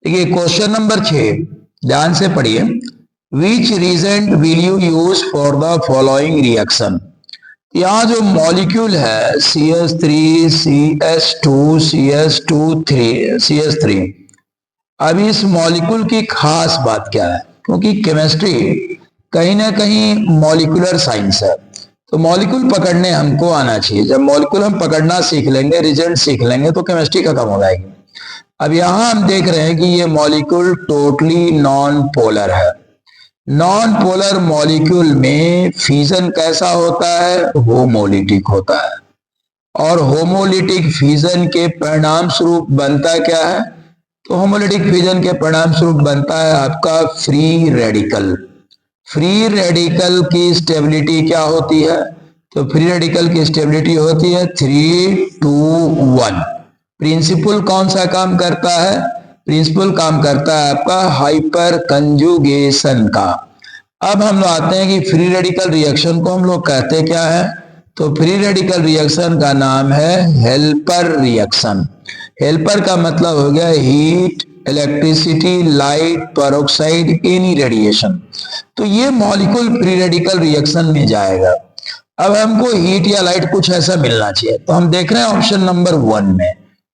देखिए question number 6, ध्यान से पढ़िए। Which reagent will you use for the following reaction. यहाँ जो मॉलिक्यूल है CH3 CH2 CH3 अब इस मॉलिक्यूल की खास बात क्या है, क्योंकि केमिस्ट्री कहीं ना कहीं मॉलिक्यूलर साइंस है, तो मॉलिक्यूल पकड़ने हमको आना चाहिए। जब मॉलिक्यूल हम पकड़ना सीख लेंगे, रिजल्ट सीख लेंगे, तो केमिस्ट्री खत्म हो जाएगी। अब यहां हम देख रहे हैं कि ये मॉलिक्यूल टोटली नॉन पोलर है। नॉन पोलर मॉलिक्यूल में फ्यूजन कैसा होता है? होमोलिटिक होता है। और होमोलिटिक फ्यूजन के परिणाम स्वरूप बनता क्या है? तो होमोलिटिक फ्यूजन के परिणाम स्वरूप बनता है आपका फ्री रेडिकल। फ्री रेडिकल की स्टेबिलिटी क्या होती है? तो फ्री रेडिकल की स्टेबिलिटी होती है 3:2:1। प्रिंसिपल कौन सा काम करता है? प्रिंसिपल काम करता है आपका हाइपर कंजुगेशन का। अब हम लोग आते हैं कि फ्री रेडिकल रिएक्शन को हम लोग कहते क्या है? तो फ्री रेडिकल रिएक्शन का नाम है हेल्पर रिएक्शन। हेल्पर का मतलब हो गया heat, electricity, light, peroxide, any radiation. तो ये मॉलिक्यूल फ्री रेडिकल रिएक्शन में जाएगा। अब हमको हीट या लाइट कुछ ऐसा मिलना चाहिए, तो हम देख रहे हैं ऑप्शन नंबर 1 में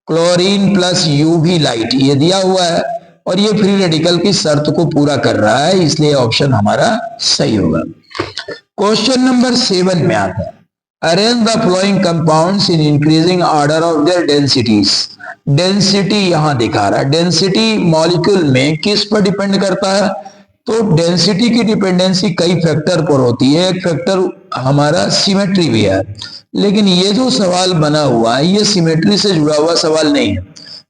क्लोरीन प्लस यूवी लाइट ये दिया हुआ है, और ये फ्री रेडिकल की शर्त को पूरा कर रहा है, इसलिए ऑप्शन हमारा सही होगा। क्वेश्चन नंबर 7 में आता है arrange the flowing compounds in increasing order of their densities. Density यहां दिखा रहा है। डेंसिटी मॉलिक्यूल में किस पर डिपेंड करता है? तो डेंसिटी की डिपेंडेंसी कई फैक्टर पर होती है। एक फैक्टर हमारा सिमेट्री भी है, लेकिन ये जो सवाल बना हुआ है ये सिमेट्री से जुड़ा हुआ सवाल नहीं है,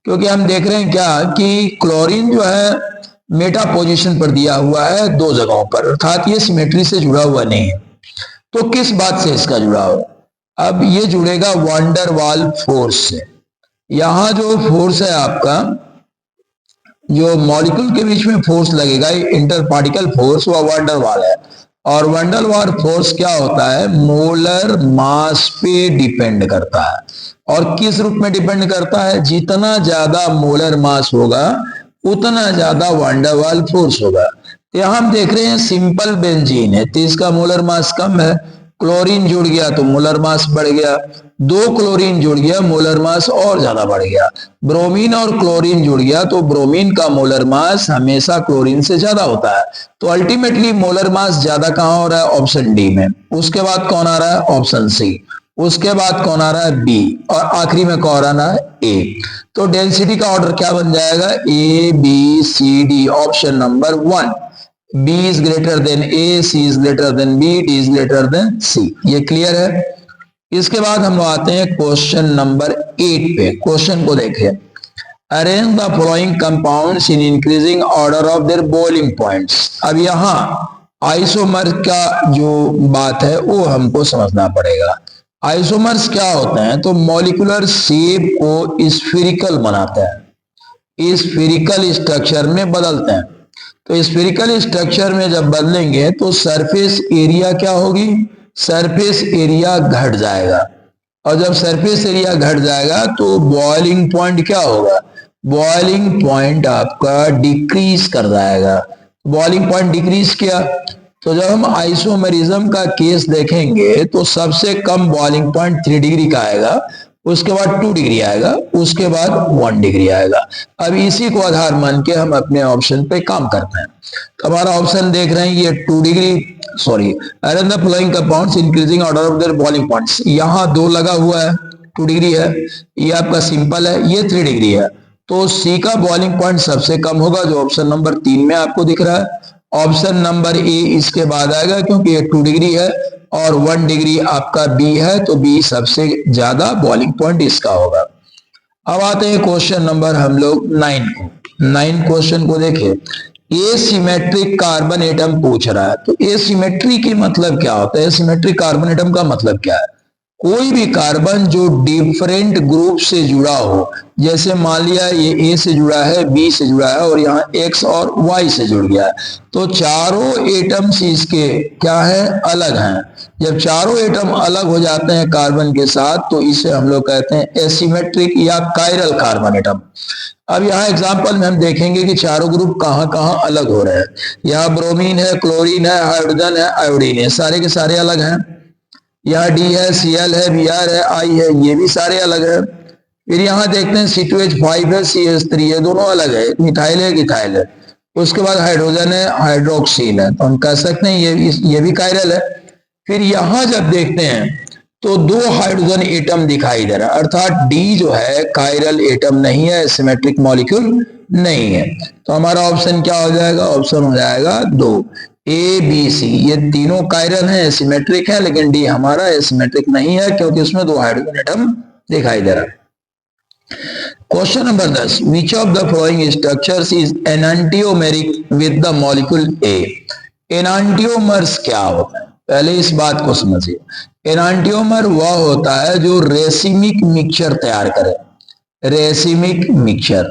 क्योंकि हम देख रहे हैं क्या कि क्लोरीन जो है मेटा पोजीशन पर दिया हुआ है 2 जगहों पर, अर्थात ये सिमेट्री से जुड़ा हुआ नहीं है। तो किस बात से इसका जुड़ा हो? अब ये जुड़ेगा वांडर वाल फोर्स से। यहां जो फोर्स है आपका, जो मॉलिक्यूल के बीच में फोर्स लगेगा इंटर पार्टिकल फोर्स, वह वांडर वाल है। और वांडर वाल फोर्स क्या होता है? मोलर मास पे डिपेंड करता है। और किस रूप में डिपेंड करता है? जितना ज्यादा मोलर मास होगा उतना ज्यादा वांडर वाल फोर्स होगा। यहां हम देख रहे हैं सिंपल बेंजीन है तो इसका मोलर मास कम है, क्लोरीन जुड़ गया तो मोलर मास बढ़ गया, 2 क्लोरीन जुड़ गया मोलर मास और ज्यादा बढ़ गया, ब्रोमीन और क्लोरीन जुड़ गया तो ब्रोमीन का मोलर मास हमेशा क्लोरीन से ज्यादा होता है। तो अल्टीमेटली मोलर मास ज्यादा कहां हो रहा है? ऑप्शन डी में। उसके बाद कौन आ रहा है? Option C. उसके बाद कौन आ रहा है? बी। और आखिरी में कौन आ रहा है? ए। तो डेंसिटी का ऑर्डर क्या बन जाएगा? A B C D. Option number 1, B is greater than A, C is greater than B, D is greater than C। ये क्लियर है? इसके बाद हम लोग आते हैं क्वेश्चन नंबर 8 पे। क्वेश्चन को देखिए arrange the following compounds in increasing order of their boiling points. अब यहां आइसोमर का जो बात है वो हमको समझना पड़ेगा। आइसोमर्स क्या होते हैं? तो मॉलिक्यूलर शेप को स्फेरिकल बनाते हैं, स्फेरिकल स्ट्रक्चर में बदलते हैं। तो स्फेरिकल स्ट्रक्चर में जब बदलेंगे तो सरफेस एरिया क्या होगी? सरफेस एरिया घट जाएगा। और जब सरफेस एरिया घट जाएगा तो बॉइलिंग पॉइंट क्या होगा? बॉइलिंग पॉइंट आपका डिक्रीज कर जाएगा। बॉइलिंग पॉइंट डिक्रीज किया तो जब हम आइसोमेरिज्म का केस देखेंगे तो सबसे कम बॉइलिंग पॉइंट 3 डिग्री का आएगा, उसके बाद 2 डिग्री आएगा, उसके बाद 1 डिग्री आएगा। अब इसी को आधार मान के हम अपने ऑप्शन पे काम करते हैं। तो हमारा ऑप्शन देख रहे हैं ये 2 degree, sorry, arrange the flowing compounds increasing order of their boiling points. यहाँ 2 लगा हुआ है, 2 डिग्री है, ये आपका सिंपल है, ये 3 डिग्री है। तो सी का बॉइलिंग पॉइंट सबसे कम होगा जो ऑप्शन नंबर 3 में आपको दिख रहा है। ऑप्शन नंबर ए इसके बाद आएगा क्योंकि ये 2 डिग्री है और 1 डिग्री आपका बी है, तो बी सबसे ज्यादा बॉइलिंग पॉइंट इसका होगा। अब आते हैं क्वेश्चन नंबर हम लोग 9 को। 9 क्वेश्चन को देखिए एसिमेट्रिक कार्बन एटम पूछ रहा है। तो एसिमेट्री की मतलब क्या होता है? एसिमेट्रिक कार्बन एटम का मतलब क्या है? कोई भी कार्बन जो डिफरेंट ग्रुप से जुड़ा हो, जैसे मान लिया ये ए से जुड़ा है, बी से जुड़ा है और यहाँ एक्स और वाई से जुड़ गया है, तो चारों एटम्स इसके क्या है, अलग हैं। जब चारों एटम अलग हो जाते हैं कार्बन के साथ तो इसे हम लोग कहते हैं एसिमेट्रिक या कायरल कार्बन एटम। अब यहाँ एग्जाम्पल में हम देखेंगे कि चारों ग्रुप कहाँ कहाँ अलग हो रहे हैं। यहाँ ब्रोमीन है, क्लोरीन है, हाइड्रोजन है, आयोडीन है, सारे के सारे अलग हैं। यहाँ डी है, Cl है, Br है, I है, ये भी सारे अलग है। फिर यहाँ देखते हैं C2H5 है, CH3, ये दोनों अलग है, मिथाइल है, इथाइल है। उसके बाद हाइड्रोजन है, हाइड्रोक्सिल है, तो हम कह सकते हैं ये भी कायरल है। फिर यहाँ जब देखते हैं तो दो हाइड्रोजन एटम दिखाई दे रहा है, अर्थात डी जो है कायरल एटम नहीं है, सिमेट्रिक मॉलिक्यूल नहीं है। तो हमारा ऑप्शन क्या हो जाएगा, ऑप्शन हो जाएगा 2, ए बी सी, ये तीनों कायरल हैं, सिमेट्रिक है, लेकिन डी हमारा सिमेट्रिक नहीं है क्योंकि उसमें दो हाइड्रोजन एटम दिखाई दे रहा है। Question number 10, which of the following structures is enantiomeric with the molecule A. Enantiomers क्या होता है, पहले इस बात को समझिए। एनांटियोमर वह होता है जो रेसिमिक मिक्सचर तैयार करे। रेसिमिक मिक्सचर,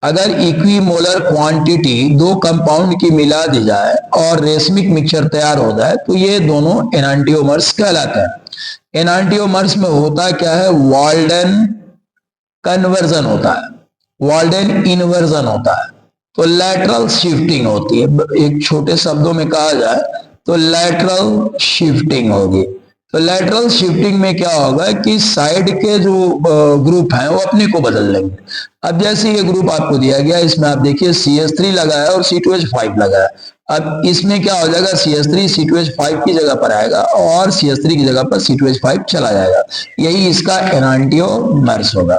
अगर इक्विमोलर क्वांटिटी दो कंपाउंड की मिला दी जाए और रेसिमिक मिक्सचर तैयार हो जाए तो ये दोनों एनांटियोमर्स कहलाते हैं। एनांटियोमर्स में होता क्या है, वाल्डन कन्वर्जन होता है, वाल्डन इन्वर्जन होता है, तो लैटरल शिफ्टिंग होती है। एक छोटे शब्दों में कहा जाए तो लैटरल शिफ्टिंग होगी। तो लैटरल शिफ्टिंग में क्या होगा कि साइड के जो ग्रुप हैं वो अपने को बदल लेंगे। अब जैसे ये ग्रुप आपको दिया गया, इसमें आप देखिए CH3 लगा है और C2H5 लगा है। अब इसमें क्या हो जाएगा, CH3 C2H5 की जगह पर आएगा और CH3 की जगह पर C2H5 चला जाएगा, यही इसका एनांटियोमर्स होगा।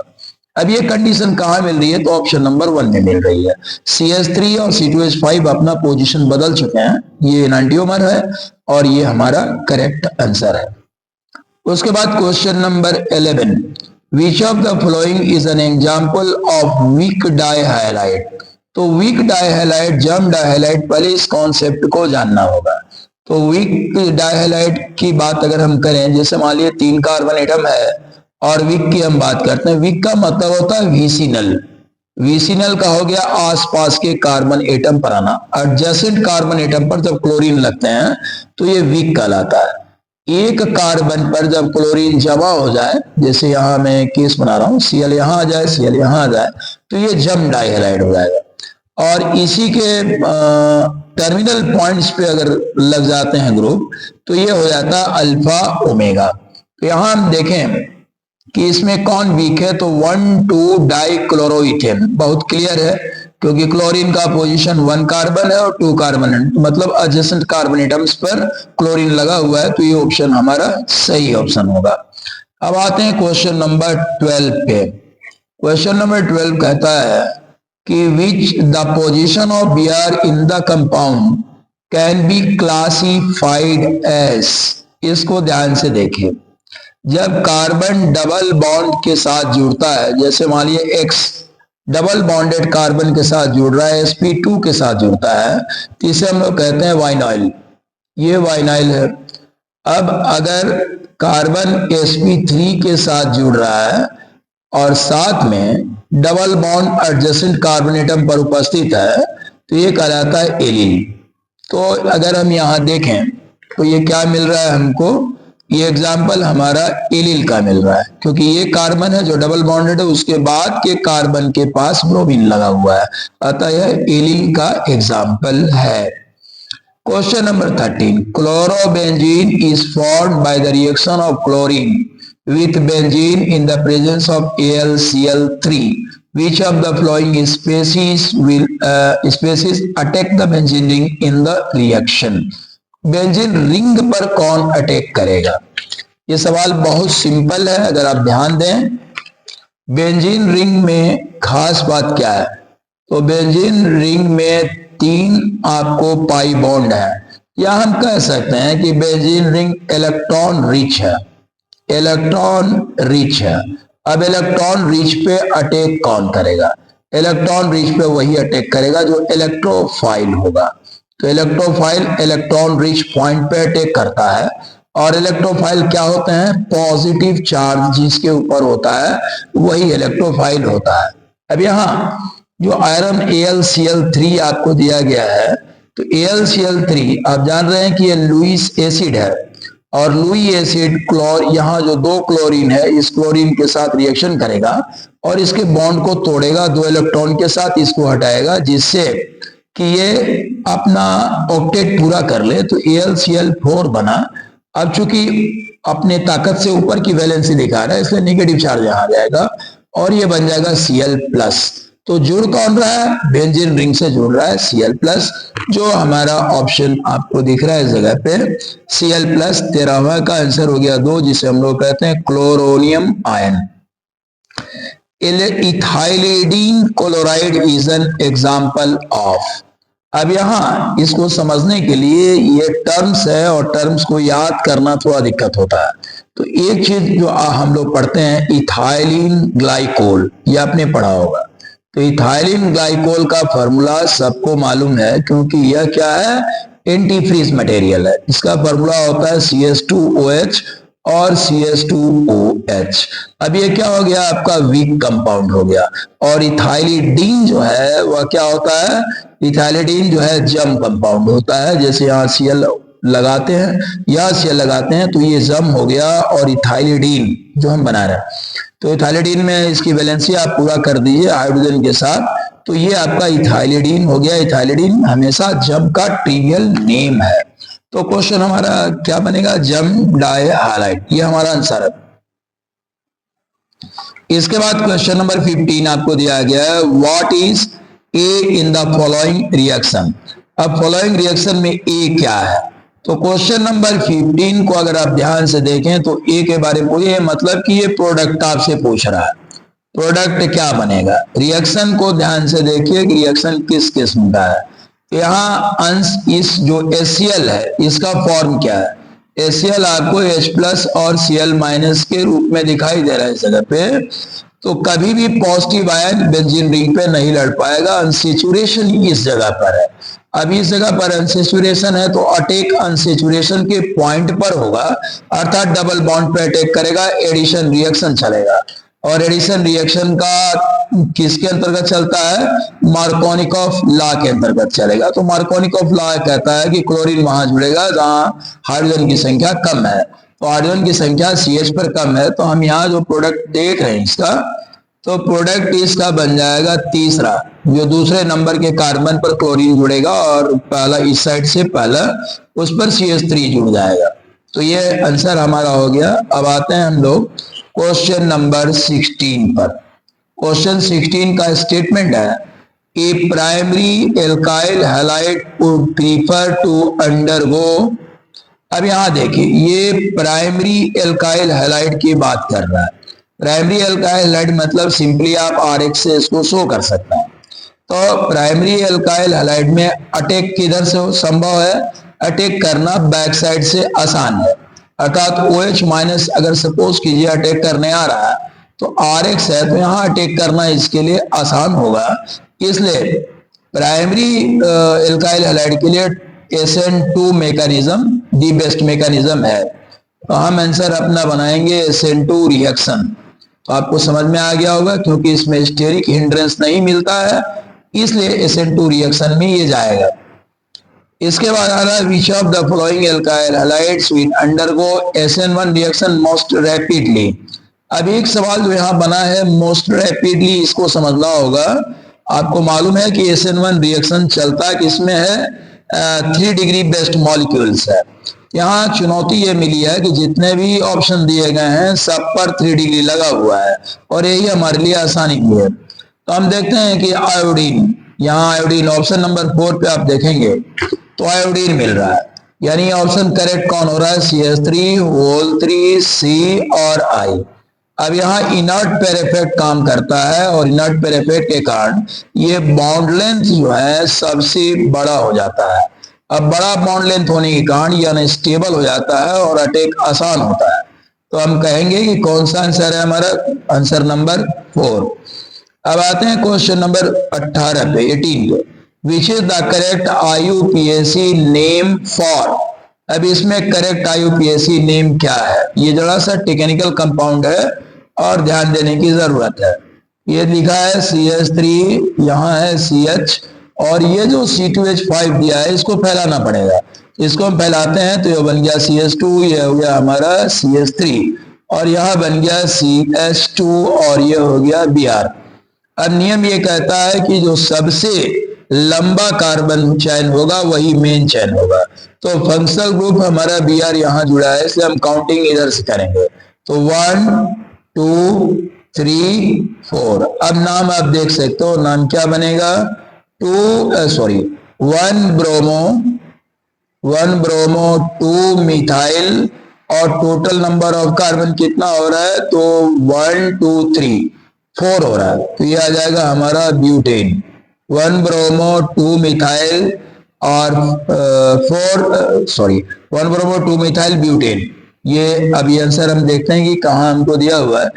अब ये कंडीशन कहाँ मिल रही है, तो ऑप्शन नंबर 1 में मिल रही है। CH3 और C2H5 अपना पोजीशन बदल चुके हैं, ये एनांटियोमर है और ये हमारा करेक्ट आंसर है। उसके बाद question number 11, which of the following is an example of vic dihalide. तो वीक डाइहैलाइड, जम डाइहैलाइड, पहले इस कॉन्सेप्ट को जानना होगा। तो वीक डाइहैलाइड की बात अगर हम करें, जैसे मान लीजिए 3 कार्बन एटम है और वीक की हम बात करते हैं, वीक का मतलब होता है विसिनल। विसिनल का हो गया आसपास के कार्बन एटम पर आना। एडजेसेंट कार्बन एटम पर जब क्लोरीन लगते हैं तो ये वीक कहलाता है। एक कार्बन पर जब क्लोरीन जमा हो जाए, जैसे यहां मैं केस बना रहा हूं, Cl यहां आ जाए, Cl यहां आ जाए, तो ये जम डाइहैलाइड हो जाएगा। और इसी के टर्मिनल पॉइंट्स पे अगर लग जाते हैं ग्रुप तो ये हो जाता है अल्फा ओमेगा। तो यहां हम देखें कि इसमें कौन वीक है, तो 1,2 डाइक्लोरोइथेन, बहुत क्लियर है क्योंकि क्लोरीन का पोजीशन 1 कार्बन है और 2 कार्बन है, मतलब एडजेसेंट कार्बन एटम्स पर क्लोरीन लगा हुआ है, तो ये ऑप्शन हमारा सही ऑप्शन होगा। अब आते हैं क्वेश्चन नंबर 12 पे। क्वेश्चन नंबर 12 कहता है कि which the position of Br in the compound can be classified as. इसको ध्यान से देखिए, जब कार्बन डबल बॉन्ड के साथ जुड़ता है, जैसे मान लीजिए X डबल बॉन्डेड कार्बन के साथ जुड़ रहा है, sp2 के साथ जुड़ता है, तो इसे हम लोग कहते हैं वाइनाइल, ये वाइनाइल है। अब अगर कार्बन sp3 के साथ जुड़ रहा है और साथ में double bond adjacent carbon atom पर उपस्थित है तो ये कहलाता है एलिल। तो अगर हम यहाँ देखें तो ये क्या मिल रहा है हमको, ये एग्जाम्पल हमारा एलिल का मिल रहा है क्योंकि ये कार्बन है जो डबल बॉन्डेड है, उसके बाद के कार्बन के पास ब्रोमीन लगा हुआ है, अतः यह एलिल का एग्जाम्पल है। Question number 13, chlorobenzene is formed by the reaction of chlorine with benzene in the presence of AlCl3। Which of the following species attack the benzene ring in the reaction? Benzene ring पर कौन attack करेगा? ये सवाल बहुत simple है, अगर आप ध्यान दें। बेंजीन रिंग में खास बात क्या है, तो बेंजीन रिंग में 3 आपको पाई बॉन्ड है, या हम कह सकते हैं कि बेंजीन रिंग इलेक्ट्रॉन रिच है, इलेक्ट्रॉन रिच है। अब इलेक्ट्रॉन रिच पे अटैक कौन करेगा? इलेक्ट्रॉन रिच पे वही अटैक करेगा जो इलेक्ट्रोफाइल होगा। तो इलेक्ट्रोफाइल इलेक्ट्रॉन रिच पॉइंट पे अटैक करता है और इलेक्ट्रोफाइल क्या होते हैं? पॉजिटिव चार्ज जिसके ऊपर होता है वही इलेक्ट्रोफाइल होता है। अब यहाँ जो आयरन AlCl3 आपको दिया गया है, तो AlCl3 आप जान रहे हैं कि ये लुईस एसिड है, और लुई एसिड यहाँ जो दो क्लोरीन है इस क्लोरीन के साथ रिएक्शन करेगा और इसके बॉन्ड को तोड़ेगा, दो इलेक्ट्रॉन के साथ इसको हटाएगा, जिससे कि ये अपना ऑक्टेट पूरा कर ले। तो AlCl4 बना। अब चूंकि अपने ताकत से ऊपर की वैलेंसी दिखा रहा है इसलिए नेगेटिव चार्ज यहां आ जाएगा और ये बन जाएगा Cl+। तो जुड़ कौन रहा है? बेंजीन रिंग से जुड़ रहा है Cl+, जो हमारा ऑप्शन आपको दिख रहा है इस जगह पे Cl+। 13वां का आंसर हो गया 2, जिसे हम लोग कहते हैं chloronium ion. Ethylidene chloride is an example of. अब यहाँ इसको समझने के लिए ये टर्म्स है और टर्म्स को याद करना थोड़ा दिक्कत होता है। तो एक चीज जो हम लोग पढ़ते हैं इथाइलिन ग्लाइकोल, ये आपने पढ़ा होगा। तो इथाइलिन ग्लाइकोल का फॉर्मूला सबको मालूम है क्योंकि यह क्या है? एंटीफ्रीज मटेरियल है। इसका फॉर्मूला होता है CH2OH और CH2OH। अब ये क्या हो गया? आपका वीक कंपाउंड हो गया। और इथाइलिडीन जो है वह क्या होता है? इथाइलिडीन जो है जम कंपाउंड होता है। जैसे यहाँ Cl लगाते हैं, यहाँ Cl लगाते हैं तो ये जम हो गया और इथाइलिडीन जो हम बना रहे हैं, तो इथाइलिडीन में इसकी वैलेंसी आप पूरा कर दीजिए हाइड्रोजन के साथ, तो ये आपका इथाइलिडीन हो गया। इथाइलिडीन हमेशा जम का ट्रिवियल नेम है। तो क्वेश्चन हमारा क्या बनेगा? जम डाई हाइलाइट, ये हमारा आंसर है। इसके बाद क्वेश्चन नंबर 15 आपको दिया गया है, what is a in the following reaction. अब फॉलोइंग रिएक्शन में ए क्या है? तो क्वेश्चन नंबर 15 को अगर आप ध्यान से देखें तो ए के बारे में पूछे, मतलब कि ये प्रोडक्ट आपसे पूछ रहा है, प्रोडक्ट क्या बनेगा। रिएक्शन को ध्यान से देखिए कि रिएक्शन किस किस्म का है। यहाँ अंश इस जो HCl है इसका फॉर्म क्या है? HCl आपको H+ और Cl- के रूप में दिखाई दे रहा है इस जगह पे। तो कभी भी पॉजिटिव आयन बेंजीन रिंग पे नहीं लड़ पाएगा, अनसेचुरेशन इस जगह पर है। अब इस जगह पर अनसेचुरेशन है तो अटैक अनसेचुरेशन के पॉइंट पर होगा, अर्थात डबल बॉन्ड पे अटैक करेगा, एडिशन रिएक्शन चलेगा। और एडिशन रिएक्शन का किसके अंतर्गत चलता है? मार्कोनिकॉफ लॉ के अंतर्गत चलेगा। तो मार्कोनिकॉफ लॉ कहता है कि क्लोरीन वहां जुड़ेगा जहां हाइड्रोजन की संख्या कम है, तो हाइड्रोजन की संख्या CH पर कम है। तो हम यहाँ जो प्रोडक्ट देख रहे हैं इसका, तो प्रोडक्ट इसका बन जाएगा तीसरा, जो दूसरे नंबर के कार्बन पर क्लोरीन जुड़ेगा और पहला इस साइड से पहला उस पर CH3 जुड़ जाएगा। तो ये आंसर हमारा हो गया। अब आते हैं हम लोग क्वेश्चन नंबर 16 पर। क्वेश्चन 16 का स्टेटमेंट है, a primary alkyl halide would prefer to undergo. अब यहां देखिए ये प्राइमरी एल्काइल हैलाइड की बात कर रहा है। प्राइमरी एल्काइल हैलाइड मतलब सिंपली आप RX से इसको शो कर सकते हैं। तो प्राइमरी एल्काइल हैलाइड में अटैक किधर से संभव है? अटैक करना बैक साइड से आसान है, अर्थात OH- अगर सपोज कीजिए अटैक करने आ रहा है तो RX है, तो यहाँ अटैक करना इसके लिए आसान होगा। इसलिए प्राइमरी एल्काइल हैलाइड के लिए SN2 mechanism the best mechanism है। तो हम आंसर अपना बनाएंगे SN2 रिएक्शन। तो आपको समझ में आ गया होगा क्योंकि इसमें स्टेरिक हिंड्रेंस नहीं मिलता है, इसलिए SN2 रिएक्शन में ये जाएगा। इसके बाद आ रहा है, विच of the following alkyl halides will undergo SN1 reaction most rapidly. अब एक सवाल जो यहाँ बना है मोस्ट रैपिडली, इसको समझना होगा। आपको मालूम है कि SN1 रिएक्शन चलता किसमें है? 3 डिग्री बेस्ट मॉलिक्यूल्स है। यहाँ चुनौती ये मिली है कि जितने भी ऑप्शन दिए गए हैं सब पर 3 डिग्री लगा हुआ है और यही हमारे लिए आसानी भी है। तो हम देखते हैं कि आयोडीन, यहाँ आयोडीन ऑप्शन नंबर 4 पे आप देखेंगे तो आयोडीन मिल रहा है, यानी ऑप्शन करेक्ट कौन हो रहा है? CH3 होल 3 C और I। अब यहाँ इनर्ट पेयर इफेक्ट काम करता है और इनर्ट पेयर इफेक्ट के कारण ये बॉन्ड लेंथ जो है सबसे बड़ा हो जाता है। अब बड़ा बॉन्ड लेंथ होने के कारण ये अनस्टेबल हो जाता है और अटैक आसान होता है। तो हम कहेंगे कि कौन सा आंसर है हमारा? Answer number 4। अब आते हैं क्वेश्चन नंबर 18 पे, 18 पे, which is the correct IUPAC name for. अब इसमें करेक्ट IUPAC नेम क्या है, ये जरा सा टेक्निकल कंपाउंड है और ध्यान देने की जरूरत है। ये लिखा है CH3, यहाँ है CH, और ये जो C2H5 दिया है इसको फैलाना पड़ेगा। इसको हम फैलाते हैं तो ये बन गया CH2, ये हो गया हमारा CH3, और यहाँ बन गया CH2 और ये हो गया Br। अब नियम ये कहता है कि जो सबसे लंबा कार्बन चैन होगा वही मेन चैन होगा। तो फंक्शनल ग्रुप हमारा Br यहाँ जुड़ा है, इसलिए हम काउंटिंग इधर से करेंगे। तो 1 2 3 4। अब नाम आप देख सकते हो, नाम क्या बनेगा, 1 ब्रोमो 2 मिथाइल, और टोटल नंबर ऑफ कार्बन कितना हो रहा है, तो 1 2 3 4 हो रहा है। तो ये आ जाएगा हमारा ब्यूटेन। 1 ब्रोमो 2 मिथाइल और 1 ब्रोमो 2 मिथाइल ब्यूटेन। ये अभी आंसर हम देखते हैं कि कहाँ हमको दिया हुआ है।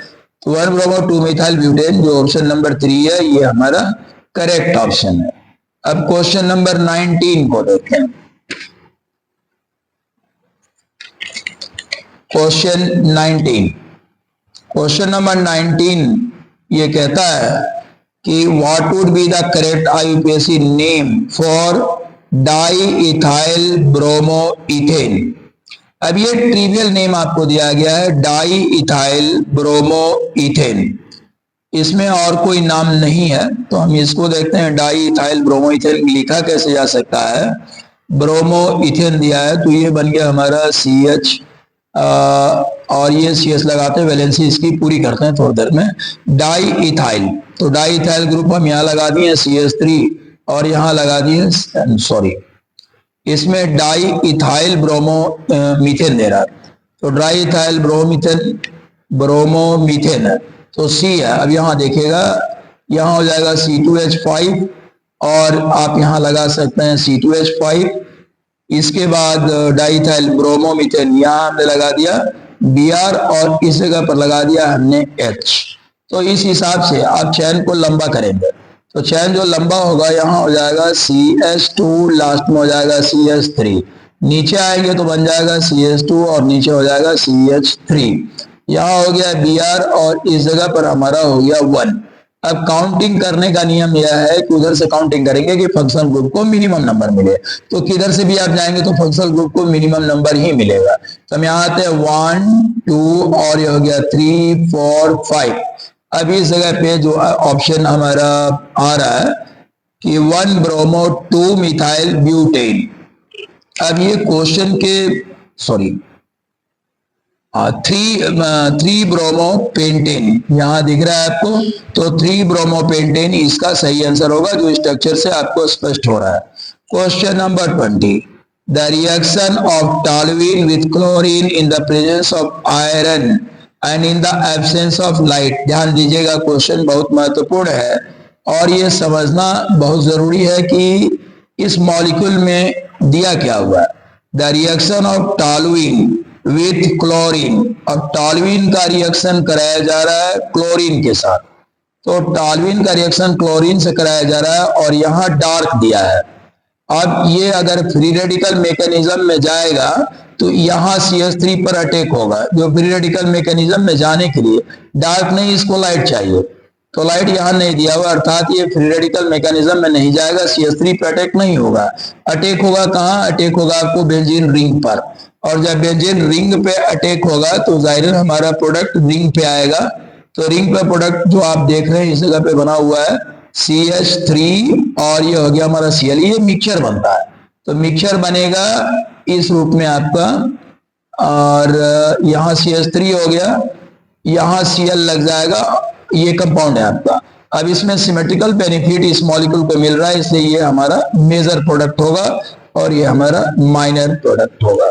तो 1 ब्रोमो 2 मिथाइल ब्यूटेन जो ऑप्शन नंबर 3 है, ये हमारा करेक्ट ऑप्शन है। अब क्वेश्चन नंबर 19 को देखें। क्वेश्चन नंबर 19 ये कहता है कि what would be the correct IUPAC name for di ethyl bromo ethane. अब ये ट्रिवियल नेम आपको दिया गया है, डाई इथाइल ब्रोमो इथेन, इसमें और कोई नाम नहीं है। तो हम इसको देखते हैं, डाई इथाइल ब्रोमो इथेन लिखा कैसे जा सकता है। ब्रोमो इथेन दिया है तो ये बन गया हमारा CH, और ये CS लगाते हैं, वैलेंसी इसकी पूरी करते हैं थोड़ी देर में। डाई इथाइल, तो डाई इथाइल ग्रुप हम यहाँ लगा दिए CH3, और यहाँ लगा दिए इसमें डाई इथाइल ब्रोमो मीथेन दे रहा है, तो डाई इथाइल ब्रोमो मीथेन है, तो C है। अब यहाँ देखिएगा, यहाँ हो जाएगा C2H5, और आप यहाँ लगा सकते हैं C2H5। इसके बाद डाइथाइल ब्रोमोमीथेन यहाँ हमने लगा दिया Br, और इस जगह पर लगा दिया हमने H। तो इस हिसाब से आप चैन को लंबा करेंगे, तो चैन जो लंबा होगा यहाँ हो जाएगा CH2, लास्ट में हो जाएगा CH3, नीचे आएंगे तो बन जाएगा CH2 और नीचे हो जाएगा CH3। यहाँ हो गया Br, और इस जगह पर हमारा हो गया 1। अब काउंटिंग करने का नियम यह है कि उधर से काउंटिंग करेंगे कि फंक्शनल ग्रुप को मिनिमम नंबर मिले, तो किधर से भी आप जाएंगे तो फंक्शनल ग्रुप को मिनिमम नंबर ही मिलेगा। तो हम यहाँ आते हैं 1 2 और ये हो गया 3 4 5। अब इस जगह पे जो ऑप्शन हमारा आ रहा है कि 1 ब्रोमो 2 मिथाइल ब्यूटेन। अब ये क्वेश्चन के 3 ब्रोमो पेंटेन यहाँ दिख रहा है आपको, तो 3 ब्रोमो पेंटेन इसका सही आंसर होगा, जो स्ट्रक्चर से आपको स्पष्ट हो रहा है। Question number 20, the reaction of toluene with chlorine in the presence of iron and in the absence of light. ध्यान दीजिएगा, क्वेश्चन बहुत महत्वपूर्ण है और ये समझना बहुत जरूरी है कि इस मॉलिक्यूल में दिया क्या हुआ है। The reaction of toluene with chlorine, और टॉल्यूइन का रिएक्शन कराया जा रहा है क्लोरीन के साथ, तो टॉल्यूइन का रिएक्शन क्लोरीन से कराया जा रहा है, और यहाँ डार्क दिया है। अब ये अगर फ्री रेडिकल मैकेनिज्म में जाएगा तो यहाँ CH3 पर अटैक होगा, जो फ्री रेडिकल मैकेनिज्म में जाने के लिए डार्क नहीं, इसको लाइट चाहिए, तो लाइट यहाँ नहीं दिया हुआ, अर्थात ये फ्री रेडिकल मैकेनिज्म में नहीं जाएगा, CH3 पर अटैक नहीं होगा। अटैक होगा कहाँ, अटैक होगा आपको बेंजीन रिंग पर, और जब बेंजीन रिंग पे अटैक होगा तो जाहिर हमारा प्रोडक्ट रिंग पे आएगा। तो रिंग पे प्रोडक्ट जो आप देख रहे हैं इस जगह पे बना हुआ है CH3, और ये हो गया हमारा Cl, ये मिक्सचर बनता है, तो मिक्सचर बनेगा इस रूप में आपका, और यहाँ CH3 हो गया, यहाँ Cl लग जाएगा, ये कंपाउंड है आपका। अब इसमें सिमेट्रिकल बेनिफिट इस मॉलिक्यूल को मिल रहा है, इसलिए ये हमारा मेजर प्रोडक्ट होगा और ये हमारा माइनर प्रोडक्ट होगा।